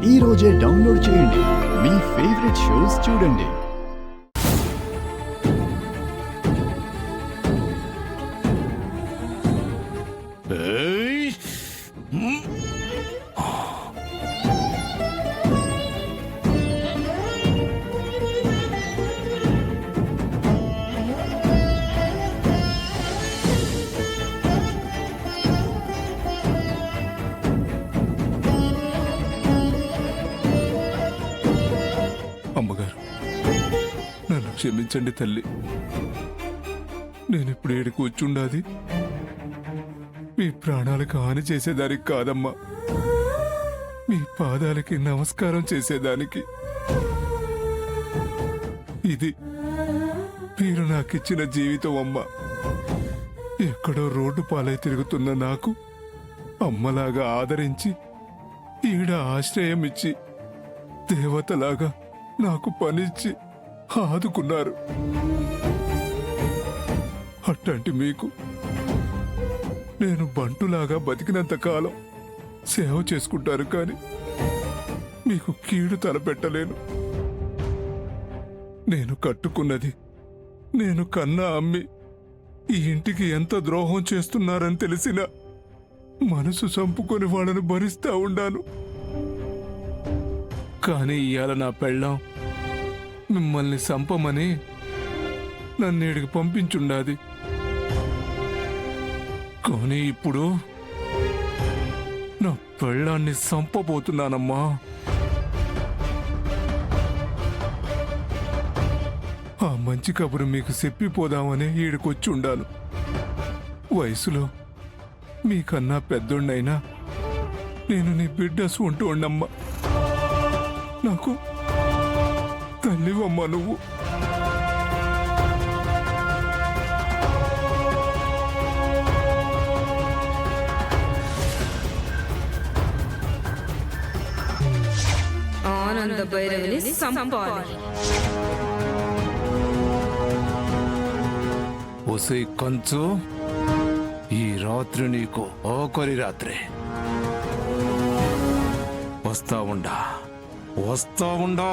ఈ రోజే డౌన్లోడ్ చేయండి. మీ ఫేవరెట్ షోస్ చూడండి. అమ్మగారు, నన్ను క్షమించండి తల్లి. నేనిప్పుడు ఏడు కూర్చుండాది మీ ప్రాణాలకు హాని చేసేదానికి కాదమ్మా, మీ పాదాలకి నమస్కారం చేసేదానికి. ఇది మీరు నాకిచ్చిన జీవితం అమ్మా. ఎక్కడో రోడ్డు పాలై తిరుగుతున్న నాకు అమ్మలాగా ఆదరించి ఈడ ఆశ్రయం ఇచ్చి దేవతలాగా నాకు పనిచ్చి ఆదుకున్నారు. అట్లాంటి మీకు నేను బంటులాగా బతికినంత కాలం సేవ చేసుకుంటారు, కానీ మీకు కీడు తలపెట్టలేను. నేను కట్టుకున్నది, నేను కన్నా అమ్మి ఈ ఇంటికి ఎంత ద్రోహం చేస్తున్నారని తెలిసినా మనసు చంపుకొని వాళ్ళను భరిస్తా ఉండాను. కానీ ఇవాళ నా పెళ్ళాం మిమ్మల్ని చంపమని నన్నేడికి పంపించుండాది. కానీ ఇప్పుడు నా పెళ్ళాన్ని చంపబోతున్నానమ్మా. ఆ మంచి కబురు మీకు చెప్పిపోదామని ఈడికొచ్చి ఉండాను. వయసులో మీకన్నా పెద్దోణ్ణైనా నేను నీ బిడ్డ సొంటూ ఉండమ్మా. నాకు తల్లివమ్మా నువ్వు. ఆనంద భైరవిని సంపాలి. ఒసే కంచు, ఈ రాత్రి నీకు ఆఖరి రాత్రి. వస్తా ఉండా.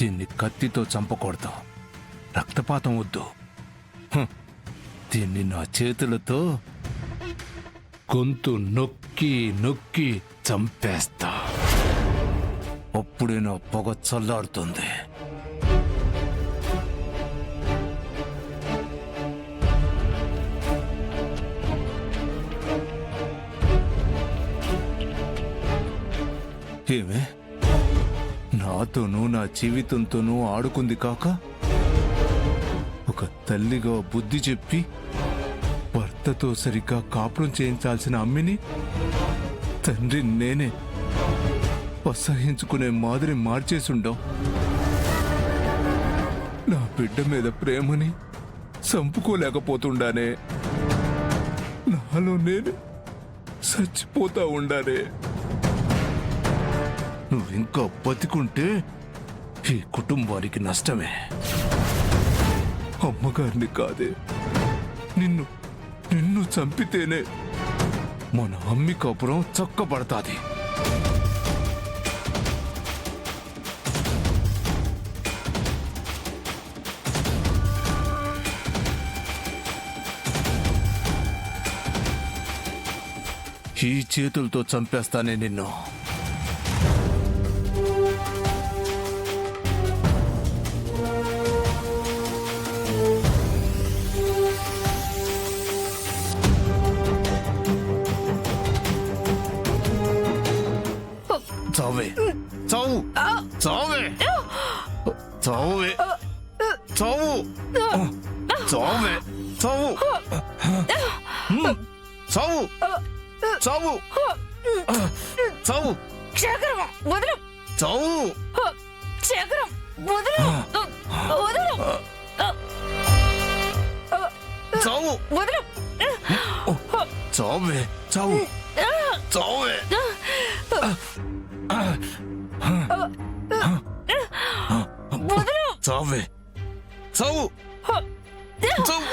దీన్ని కత్తితో చంపకూడదు, రక్తపాతం వద్దు. దీన్ని నా చేతులతో గొంతు నొక్కి నొక్కి చంపేస్తా. అప్పుడే నా పొగ చల్లారుతుంది. ఏమే, నాతోనూ నా జీవితంతోనూ ఆడుకుంది కాక ఒక తల్లిగా బుద్ధి చెప్పి భర్తతో సరిగ్గా కాపురం చేయించాల్సిన అమ్మిని తండ్రి నేనే అసహించుకునే మాదిరి మార్చేసుండవు. నా బిడ్డ మీద ప్రేమని చంపుకోలేకపోతుండానే. నాలో నేను చచ్చిపోతా ఉండానే. నువ్వింకా బతికుంటే ఈ కుటుంబానికి నష్టమే. అమ్మగారిని కాదే, నిన్ను చంపితేనే మన అమ్మి కాపురం చక్కబడతాది. ఈ చేతులతో చంపేస్తానే నిన్ను. చావే, చావు, చావే, చావే, చావు, చావే, చావు, చావు, చావు. చావు శేఖరం వదలు. చావు శేఖరం వదలు. వదలు. చావు వదలు. చావే చావు చావే వదలు. చావే చావు చావు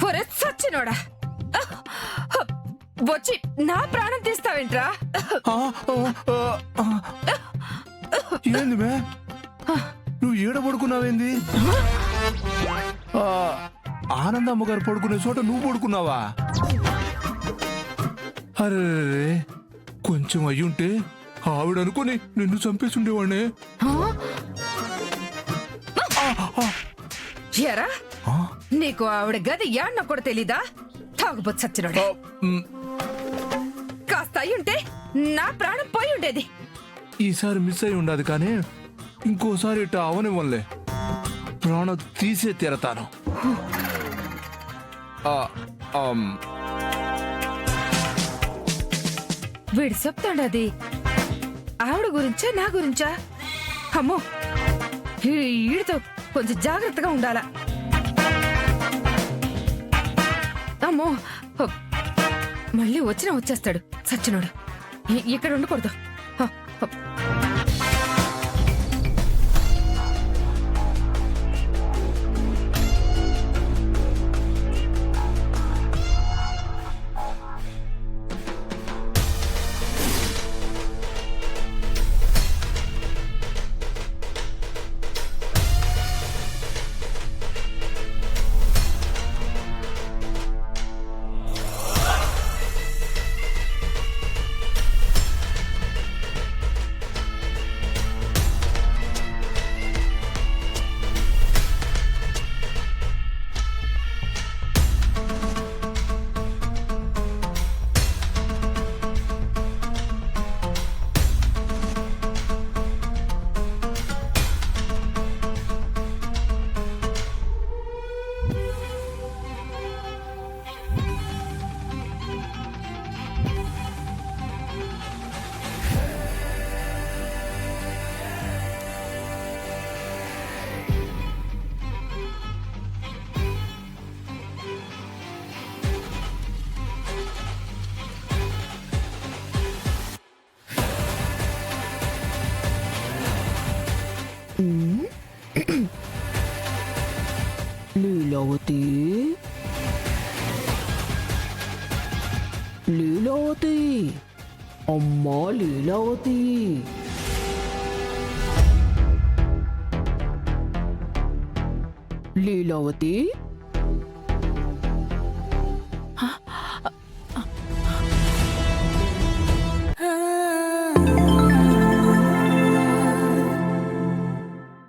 ఒరే సచ్చినోడా, వచ్చి నా ప్రాణం తీస్తావేంట్రా? ఏంది మే నువ్వు ఈడ పడుకున్నావేంది? ఆనందమ్మ గారు పడుకునే చోట నువ్వు పడుకున్నావా? అరే కొంచెం అయ్యుంటే ఆవిడనుకుని నిన్ను చంపేసి ఉండేవాడినే. ఎరా, నీకు ఆవిడ గది యాడ్న కూడా తెలీదా? తాగుబోతు సచ్చినోడా, కాస్త అయ్యుంటే నా ప్రాణం పోయి ఉండేది. ఈసారి మిస్ అయి ఉండదు కానీ ఇంకోసారి ఇట్ట అవనివ్వలే, ప్రాణం తీసే తీరతాను. వీడు చెప్తాడది ఆవిడ గురించా నా గురించా? అమ్మో, ఈడితో కొంచెం జాగ్రత్తగా ఉండాలా. అమ్మో, మళ్ళీ వచ్చినా వచ్చేస్తాడు సచ్చినోడు. ఇక్కడ ఉండకూడదు. లీలావతి, లీలావతి, అమ్మా లీలావతి. లీలావతి